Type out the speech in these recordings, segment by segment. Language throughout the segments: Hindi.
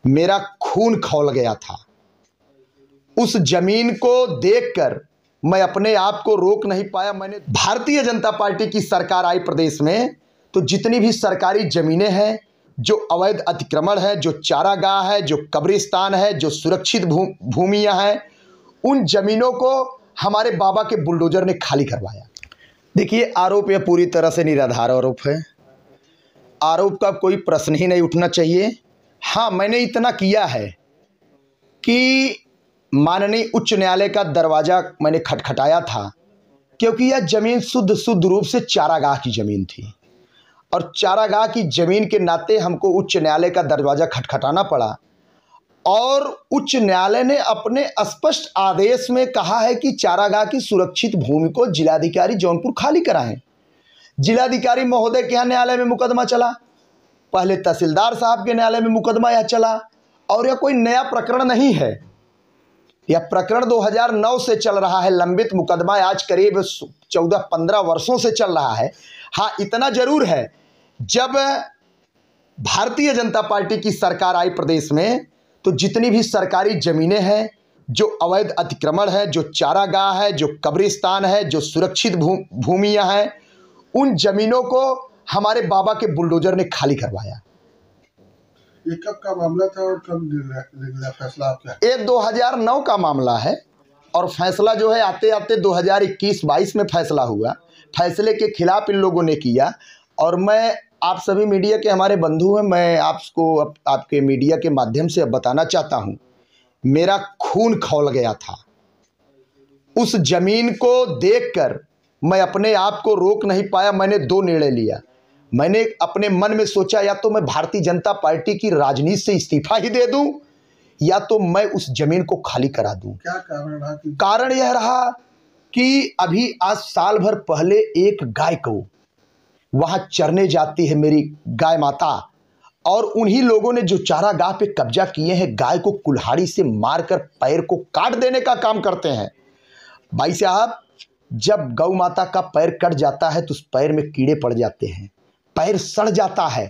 मेरा खून खौल गया था। उस जमीन को देखकर मैं अपने आप को रोक नहीं पाया। मैंने भारतीय जनता पार्टी की सरकार आई प्रदेश में, तो जितनी भी सरकारी ज़मीनें हैं, जो अवैध अतिक्रमण है, जो चारागाह है, जो कब्रिस्तान है, जो सुरक्षित भूमियां हैं, उन जमीनों को हमारे बाबा के बुलडोजर ने खाली करवाया। देखिए, आरोप यह पूरी तरह से निराधार आरोप है। आरोप का कोई प्रश्न ही नहीं उठना चाहिए। हाँ, मैंने इतना किया है कि माननीय उच्च न्यायालय का दरवाज़ा मैंने खटखटाया था, क्योंकि यह ज़मीन शुद्ध रूप से चारागाह की ज़मीन थी और चारागाह की ज़मीन के नाते हमको उच्च न्यायालय का दरवाज़ा खटखटाना पड़ा। और उच्च न्यायालय ने अपने स्पष्ट आदेश में कहा है कि चारागाह की सुरक्षित भूमि को जिलाधिकारी जौनपुर खाली कराएं। जिलाधिकारी महोदय के यहाँ न्यायालय में मुकदमा चला, पहले तहसीलदार साहब के न्यायालय में मुकदमा यह चला, और यह कोई नया प्रकरण नहीं है। यह प्रकरण 2009 से चल रहा है। लंबित मुकदमा आज करीब 14-15 वर्षों से चल रहा है। हाँ, इतना जरूर है, जब भारतीय जनता पार्टी की सरकार आई प्रदेश में, तो जितनी भी सरकारी ज़मीनें हैं, जो अवैध अतिक्रमण है, जो चारागाह है, जो कब्रिस्तान है, जो सुरक्षित भूमियां हैं, उन जमीनों को हमारे बाबा के बुलडोजर ने खाली करवाया। ये कब का मामला था और कब निकला फैसला आपका? ये 2009 का मामला है और फैसला जो है आते आते 2021-22 में फैसला हुआ। फैसले के खिलाफ इन लोगों ने किया। और मैं, आप सभी मीडिया के हमारे बंधु हैं, मैं आपको आपके मीडिया के माध्यम से बताना चाहता हूं, मेरा खून खौल गया था। उस जमीन को देखकर मैं अपने आप को रोक नहीं पाया। मैंने दो निर्णय लिया। मैंने अपने मन में सोचा, या तो मैं भारतीय जनता पार्टी की राजनीति से इस्तीफा ही दे दूं, या तो मैं उस जमीन को खाली करा दूं। क्या कारण रहा? कारण यह रहा कि अभी आज साल भर पहले एक गाय को वहां चरने जाती है मेरी गाय माता, और उन्हीं लोगों ने जो चारागाह पे कब्जा किए हैं, गाय को कुल्हाड़ी से मारकर पैर को काट देने का काम करते हैं। भाई साहब, जब गौ माता का पैर कट जाता है तो उस पैर में कीड़े पड़ जाते हैं, पैर सड़ जाता है।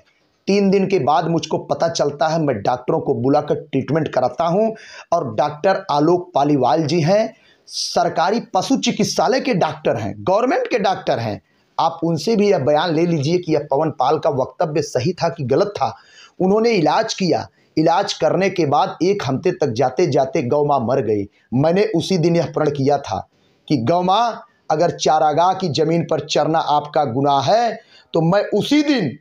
3 दिन के बाद मुझको पता चलता है। मैं डॉक्टरों को बुलाकर ट्रीटमेंट कराता हूं, और डॉक्टर आलोक पालीवाल जी हैं, सरकारी पशु चिकित्सालय के डॉक्टर हैं, गवर्नमेंट के डॉक्टर हैं। आप उनसे भी यह बयान ले लीजिए कि यह पवन पाल का वक्तव्य सही था कि गलत था। उन्होंने इलाज किया। इलाज करने के बाद 1 हफ्ते तक जाते जाते गौ माँ मर गई। मैंने उसी दिन यह प्रण किया था कि गौ माँ, अगर चारागाह की जमीन पर चरना आपका गुनाह है, तो मैं उसी दिन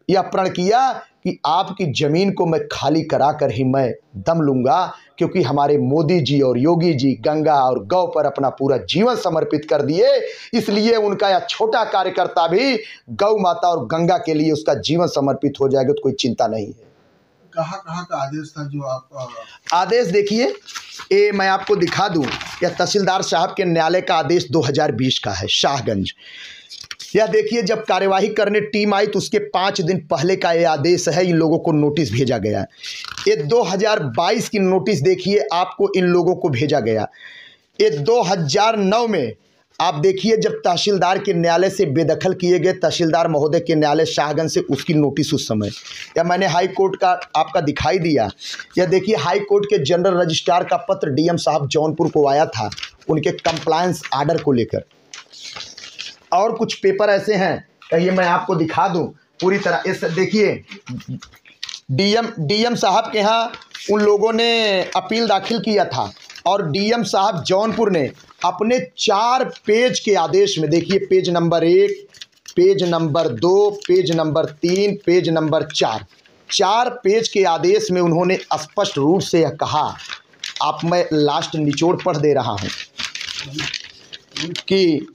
यह प्रण किया कि आपकी जमीन को मैं खाली करा कर ही मैं दम लूंगा, क्योंकि हमारे मोदी जी और योगी जी गंगा और गौ पर अपना पूरा जीवन समर्पित कर दिए। इसलिए उनका यह छोटा कार्यकर्ता भी गौ माता और गंगा के लिए उसका जीवन समर्पित हो जाएगा, तो कोई चिंता नहीं है। कहाँ का आदेश था जो आप? आदेश देखिए, ये मैं आपको दिखा दूं, यह तहसीलदार साहब के न्यायालय का आदेश 2020 का है, शाहगंज। यह देखिए, जब कार्यवाही करने टीम आई तो उसके 5 दिन पहले का ये आदेश है। इन लोगों को नोटिस भेजा गया। ये 2022 की नोटिस देखिए, आपको इन लोगों को भेजा गया। ये 2009 में आप देखिए, जब तहसीलदार के न्यायालय से बेदखल किए गए, तहसीलदार महोदय के न्यायालय शाहगंज से, उसकी नोटिस उस समय, या मैंने हाई कोर्ट का आपका दिखाई दिया। यह देखिए, हाई कोर्ट के जनरल रजिस्ट्रार का पत्र डीएम साहब जौनपुर को आया था, उनके कंप्लायंस आर्डर को लेकर। और कुछ पेपर ऐसे हैं, कहिए मैं आपको दिखा दूं पूरी तरह। इस देखिए, डीएम साहब के यहाँ उन लोगों ने अपील दाखिल किया था, और डीएम साहब जौनपुर ने अपने 4 पेज के आदेश में, देखिए page number 1, page number 2, page number 3, page number 4 page के आदेश में उन्होंने स्पष्ट रूप से यह कहा। आप, मैं लास्ट निचोड़ पढ़ दे रहा हूं कि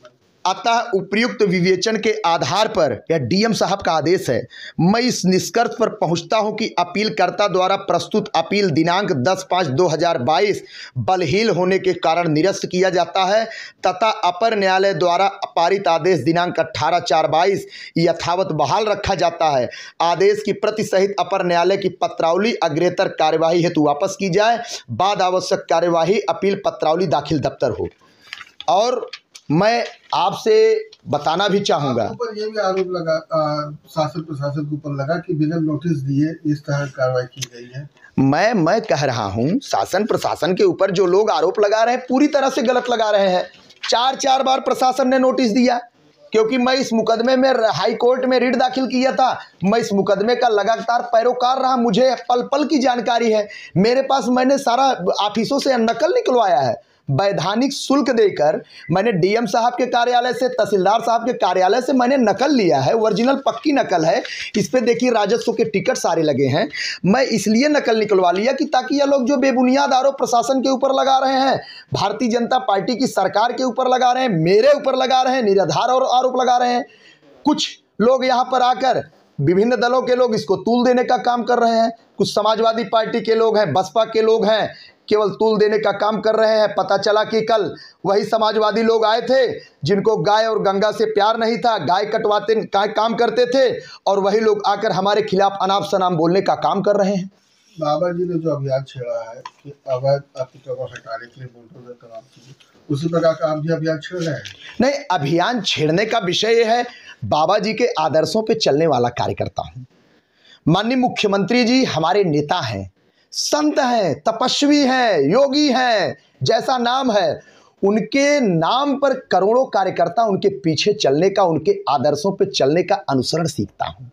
अतः उपयुक्त विवेचन के आधार पर, यह डीएम साहब का आदेश है, मैं इस निष्कर्ष पर पहुंचता हूं कि अपीलकर्ता द्वारा प्रस्तुत अपील दिनांक 10/5/2022 बलहीन होने के कारण निरस्त किया जाता है, तथा अपर न्यायालय द्वारा पारित आदेश दिनांक 18/4/22 यथावत बहाल रखा जाता है। आदेश की प्रति सहित अपर न्यायालय की पत्रावली अग्रेतर कार्यवाही हेतु वापस की जाए। बाद आवश्यक कार्यवाही अपील पत्रावली दाखिल दफ्तर हो। और मैं आपसे बताना भी चाहूंगा। आपके ऊपर ये भी आरोप लगा, शासन प्रशासन के ऊपर लगा कि बिना नोटिस दिए इस तरह कार्रवाई की गई है। मैं कह रहा हूं, शासन प्रशासन के ऊपर जो लोग आरोप लगा रहे हैं पूरी तरह से गलत लगा रहे हैं। 4 बार प्रशासन ने नोटिस दिया, क्योंकि मैं इस मुकदमे में हाई कोर्ट में रिट दाखिल किया था। मैं इस मुकदमे का लगातार पैरोकार रहा, मुझे पल पल की जानकारी है। मेरे पास मैंने सारा ऑफिसों से नकल निकलवाया है, वैधानिक शुल्क देकर मैंने डीएम साहब के कार्यालय से, तहसीलदार साहब के कार्यालय से मैंने नकल लिया है, ओरिजिनल पक्की नकल है। इस पे देखिए राजस्व के टिकट सारे लगे हैं। मैं इसलिए नकल निकलवा लिया कि ताकि ये लोग जो बेबुनियाद आरोप प्रशासन के ऊपर लगा रहे हैं, भारतीय जनता पार्टी की सरकार के ऊपर लगा रहे हैं, मेरे ऊपर लगा रहे हैं, निराधार और आरोप लगा रहे हैं। कुछ लोग यहाँ पर आकर, विभिन्न दलों के लोग इसको तूल देने का काम कर रहे हैं। कुछ समाजवादी पार्टी के लोग हैं, बसपा के लोग हैं, केवल तूल देने का काम कर रहे हैं। पता चला कि कल वही समाजवादी लोग आए थे जिनको गाय और गंगा से प्यार नहीं था, गाय कटवाते काम करते थे, और वही लोग आकर हमारे खिलाफ अनाप शनाप बोलने का काम कर रहे हैं। बाबा जी ने जो अभियान छेड़ा है कि अवैध अतिक्रमण हटाने के लिए बुलडोजर तमाम चीजें, उसी प्रकार का आप भी अभियान छेड़ रहे हैं? नहीं, अभियान छेड़ने का विषय यह है, बाबा जी के आदर्शों पे चलने वाला कार्यकर्ता हूं। माननीय मुख्यमंत्री जी हमारे नेता हैं, संत हैं, तपस्वी हैं, योगी हैं, जैसा नाम है उनके नाम पर करोड़ों कार्यकर्ता उनके पीछे चलने का, उनके आदर्शों पे चलने का अनुसरण सीखता हूं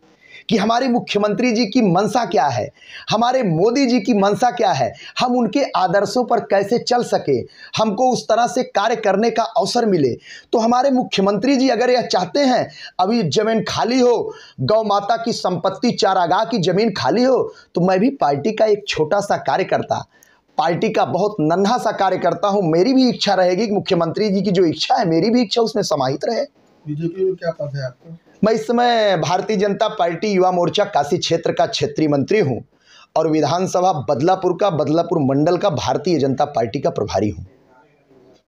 कि हमारे मुख्यमंत्री जी की मंशा क्या है, हमारे मोदी जी की मंशा क्या है, हम उनके आदर्शों पर कैसे चल सके, हमको उस तरह से कार्य करने का अवसर मिले। तो हमारे मुख्यमंत्री जी अगर यह चाहते हैं अभी जमीन खाली हो, गौ माता की संपत्ति, चारागाह की जमीन खाली हो, तो मैं भी पार्टी का एक छोटा सा कार्यकर्ता, पार्टी का बहुत नन्हा सा कार्यकर्ता हूं। मेरी भी इच्छा रहेगी कि मुख्यमंत्री जी की जो इच्छा है, मेरी भी इच्छा उसमें समाहित रहे। बीजेपी में क्या पद है आपका? मैं इस समय भारतीय जनता पार्टी युवा मोर्चा काशी क्षेत्र का क्षेत्रीय मंत्री हूं और विधानसभा बदलापुर मंडल का भारतीय जनता पार्टी का प्रभारी हूं।